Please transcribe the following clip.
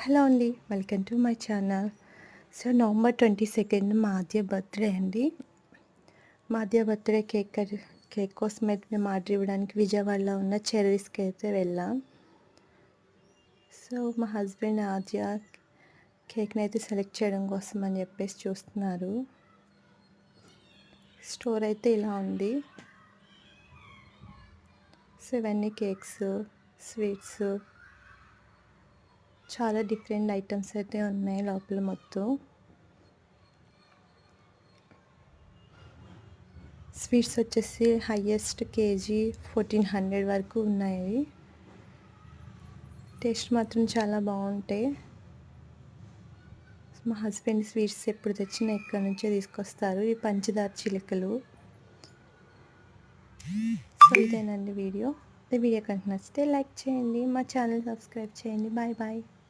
Hello అండి. Welcome to my channel. So, November 22 మా ఆద్య birthday అండి. మా ఆద్య బర్త్‌డే కేక్ కోసం అయితే మేము ఆర్డర్ ఇవ్వడానికి విజయవాడలో ఉన్న చెర్రీస్‌కి అయితే వెళ్ళాం. సో, మా హస్బెండ్ ఆద్య కేక్‌ని అయితే సెలెక్ట్ చేయడం కోసం అని చెప్పేసి చూస్తున్నారు. స్టోర్ అయితే ఇలా ఉంది. సో, ఇవన్నీ కేక్స్, స్వీట్స్ చాలా డిఫరెంట్ ఐటమ్స్ అయితే ఉన్నాయి లోపల మొత్తం. స్వీట్స్ వచ్చేసి హైయెస్ట్ కేజీ 1400 వరకు ఉన్నాయి. టేస్ట్ మాత్రం చాలా బాగుంటాయి. మా హస్బెండ్ స్వీట్స్ ఎప్పుడు తెచ్చినా ఇక్కడ నుంచే తీసుకొస్తారు. ఈ పంచదార చిలుకలు. సో ఇదేనండి వీడియో. ఈ వీడియో కనుక నచ్చితే లైక్ చేయండి, మా ఛానల్ సబ్స్క్రైబ్ చేయండి. Bye bye.